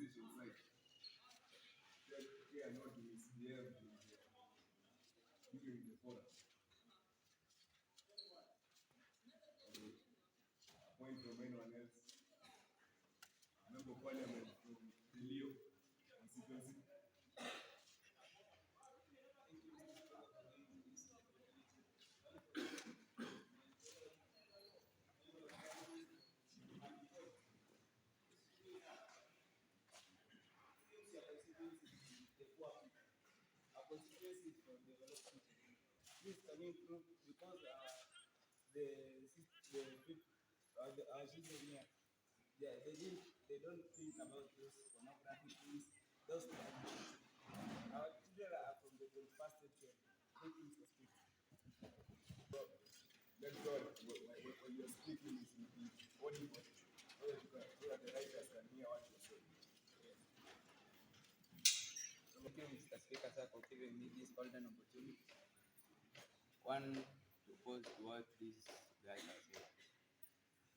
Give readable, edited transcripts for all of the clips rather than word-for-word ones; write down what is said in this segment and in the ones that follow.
situations like they are not misbehaved during the forum. Point from anyone else. Member of Parliament from the Leo constituency. This coming through because our children here, they don't think about those pornography things, those things. Our children are from the 21st century. They think for speaking. Let God, when you're speaking, is audible, so that the writers can hear what you're saying. Thank you, Mr. Speaker, sir, for giving me this golden opportunity. One pose to what these guys are saying.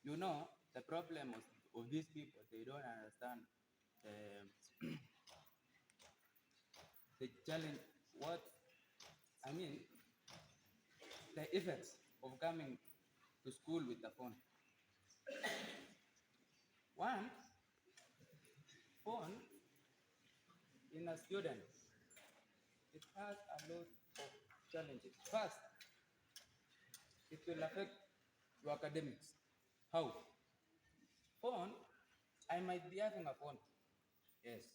You know, the problem of these people, they don't understand the challenge, what, I mean, the effects of coming to school with the phone. One, phone in a student, it has a lot of challenges. First, it will affect your academics. How? Phone, I might be having a phone. Yes.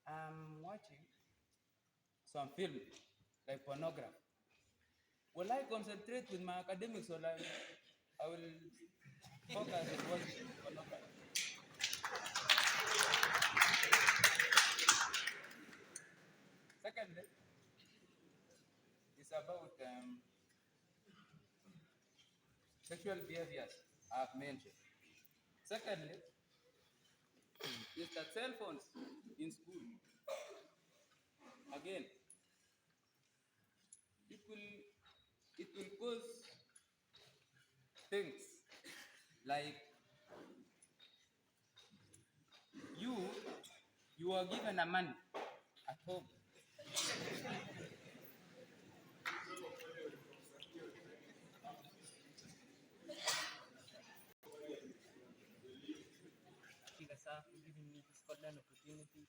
I'm watching some film, like pornography. Will I concentrate with my academics or I will focus on watching pornography? Secondly, it's about sexual behaviors I've mentioned. Secondly, is the cell phones in school. Again, it will cause things like you you are given a money at home. Speaker, sir, for giving me this golden opportunity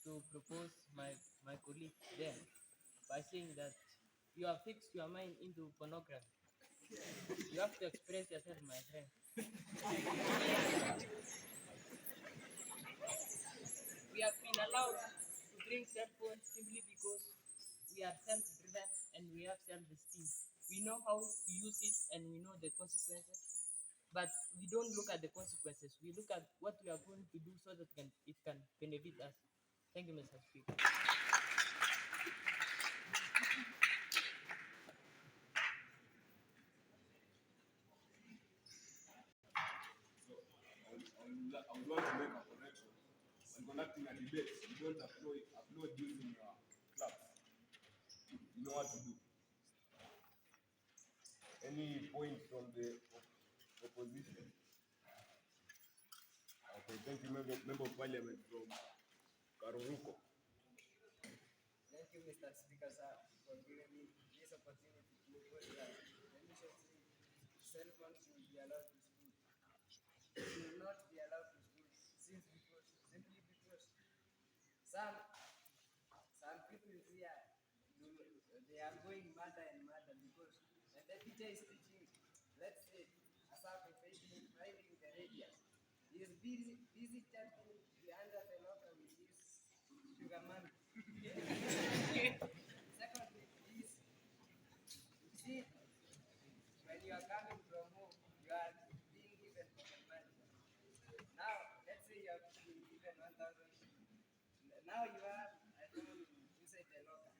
to propose my colleague there by saying that you have fixed your mind into pornography. You have to express yourself, my friend. We have been allowed to bring cell phones simply because we are self-driven and we have self-esteem. We know how to use it and we know the consequences, but we don't look at the consequences. We look at what we are going to do so that it can benefit us. Thank you, Mr. Speaker. I would want to make a correction. When conducting a debate, you don't upload using your claps. You know what to do. Any point from the opposition? Okay, thank you, Member of Parliament from Karuruko. Thank you, Mr. Speaker, sir, for giving me this opportunity to propose that the mission cell phones should be allowed to school. It will not be allowed to school simply because some people here they are going madder and madder because when the teacher is teaching, let's say Asaf is finding the radius. He is busy chatting under the locker with his sugar mommy. Secondly, please, you see, when you are coming from home, you are being given pocket money. Now, let's say you have been given 1,000. Now you have a phone inside the locker.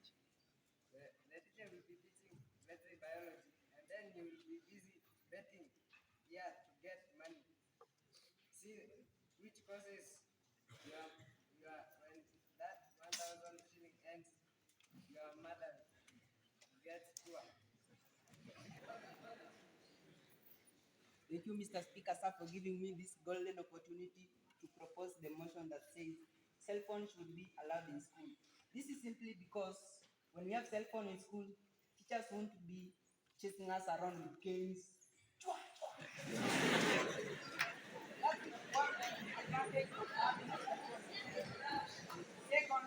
The teacher will be teaching, let's say, biology, and then you will be busy betting here to get money. See which causes when that 1,000 shilling ends, your mother gets poor. Thank you, Mr. Speaker, sir, for giving me this golden opportunity to propose the motion. says cell phone should be allowed in school. This is simply because when we have cell phone in school, teachers won't be chasing us around with canes. That is one advantage of having a cell phone. Second,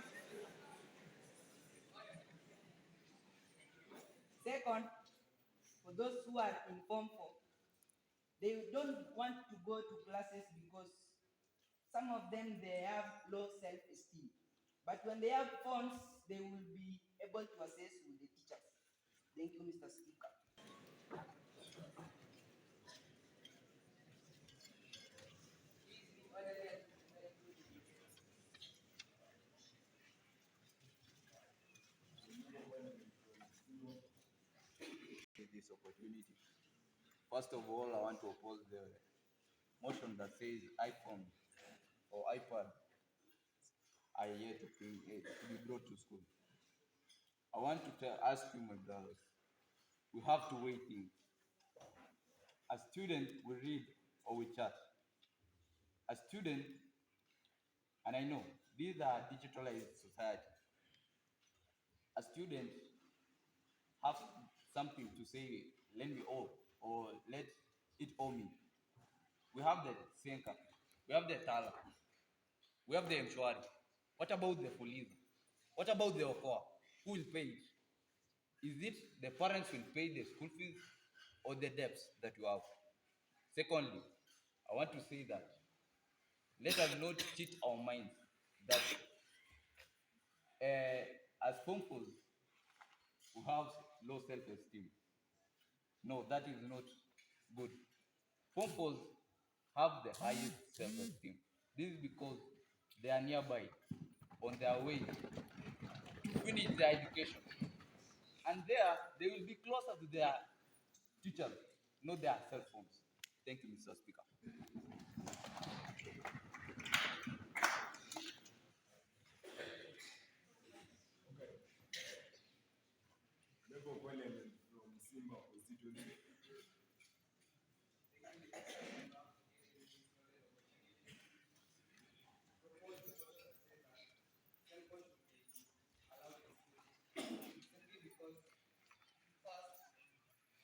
second, for those who are in Form 4, they don't want to go to classes because some of them they have low self-esteem. But when they have phones, they will be able to access with the teachers. Thank you, Mr. Speaker. Please be orderly and This opportunity. First of all, I want to oppose the motion that says iPhone or iPad are yet to be brought to school. I want to ask you, my brothers, we have to weigh things. A student will read or will chat. A student, and I know these are digitalized society. A student have something to say, lend me all, or let it owe me. We have the Senka, we have the Tala, we have the Mshwari. What about the police? What about the Okoa? Who will pay it? Is it the parents will pay the school fees or the debts that you have? Secondly, I want to say that let us not cheat our minds that as Pumpus who have low self-esteem. No, that is not good. Pumpus have the highest self-esteem. This is because they are nearby, on their way to finish their education. And there, they will be closer to their teachers, not their cell phones. Thank you, Mr. Speaker. Level element from Simba constituency. simply because first,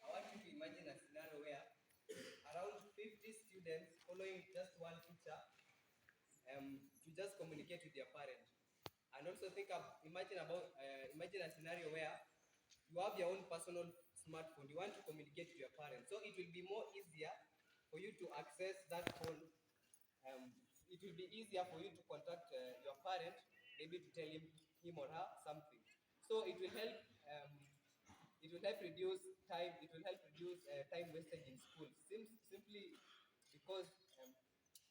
I want you to imagine a scenario where around 50 students following just one teacher to just communicate with their parent. And also imagine a scenario where you have your own personal smartphone. You want to communicate to your parents, so it will be more easier for you to access that phone. It will be easier for you to contact your parent, maybe to tell him or her something. So it will help. It will help reduce time. It will help reduce time wastage in school. Simply because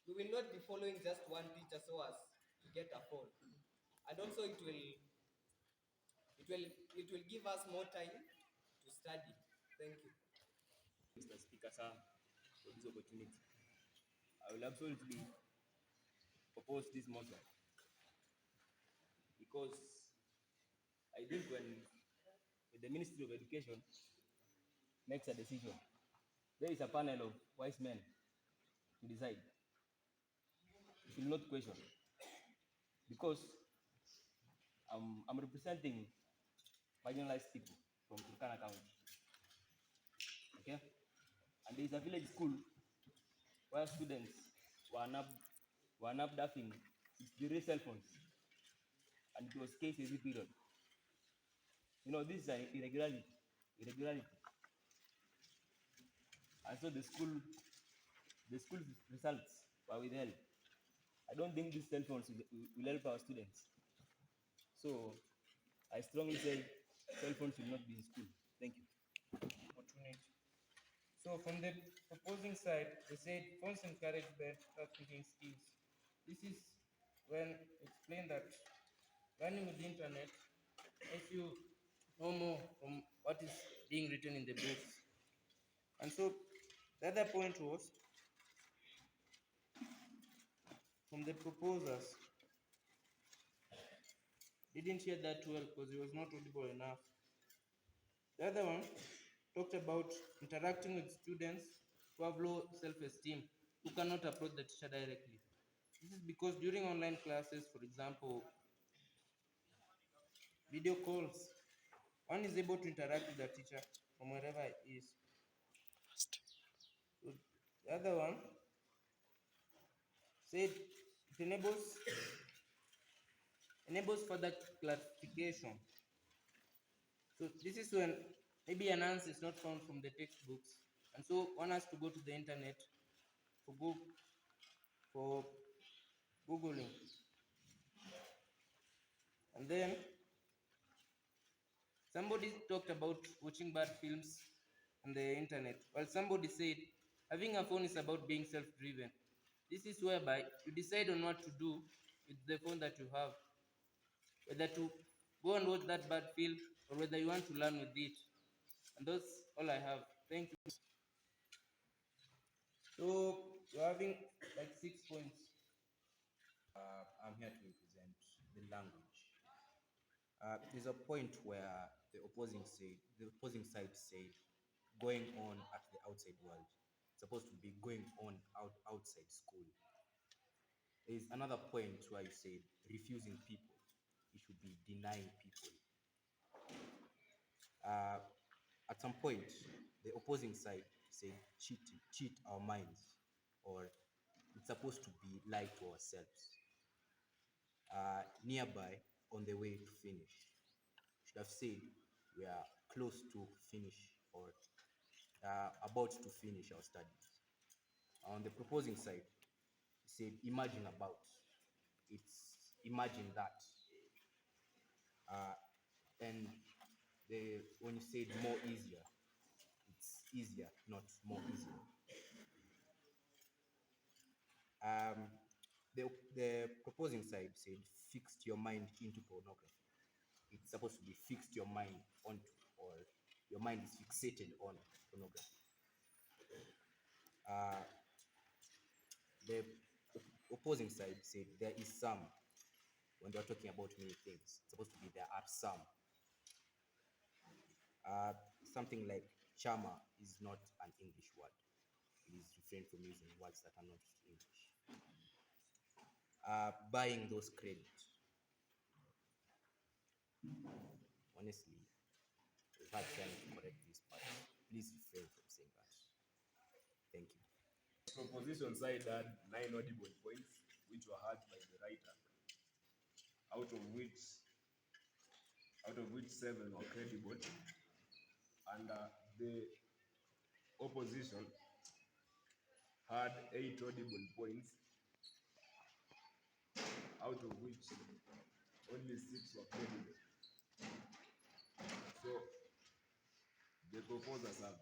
we will not be following just one teacher so as to get a phone, and also it will give us more time to study. Thank you. Mr. Speaker, sir, for this opportunity. I will absolutely oppose this motion because I think when the Ministry of Education makes a decision, there is a panel of wise men to decide. It will not question because I'm representing marginalized people from Turkana County. Okay? And there is a village school where students were nabbed having 63 cell phones, and it was KCSE period. You know, this is an irregularity. And so the school results were withheld. I don't think these cell phones will help our students. So I strongly say cell phones should not be in school. Thank you. Opportunity. So from the opposing side, they said phones encourage better thinking skills. This is when explained that learning with the internet makes you know more from what is being written in the books. And so the other point was from the proposers didn't hear that well because it was not audible enough. The other one talked about interacting with students who have low self-esteem, who cannot approach the teacher directly. This is because during online classes, for example, video calls, one is able to interact with the teacher from wherever he is. So the other one said it enables further clarification. So this is when maybe an answer is not found from the textbooks, and so one has to go to the internet for googling, and then somebody talked about watching bad films on the internet, while somebody said having a phone is about being self-driven. This is whereby you decide on what to do with the phone that you have, whether to go and watch that bad film or whether you want to learn with it. And that's all I have. Thank you. So you're having like 6 points. I'm here to represent the language. There's a point where the opposing side said, going on at the outside world. It's supposed to be going on outside school. There's another point where you said refusing people. It should be denying people. At some point, the opposing side said cheat our minds, or it's supposed to be lie to ourselves. Nearby, on the way to finish. Should have said we are close to finish, or about to finish our studies. On the proposing side, he said imagine about. It's imagine that. And when you said more easier, it's easier, not more easier. The proposing side said fixed your mind into pornography. It's supposed to be fixed your mind onto, or your mind is fixated on pornography. The opposing side said there is some. When they're talking about many things, it's supposed to be there are some. Something like charmer is not an English word. It is refrained from using words that are not English. Buying those credits. Honestly, it's hard trying to correct this part. Please refrain from saying that. Thank you. Proposition side had 9 audible points, which were heard by the writer, out of which 7 were credible, and the opposition had 8 audible points, out of which only 6 were credible. So the proposers have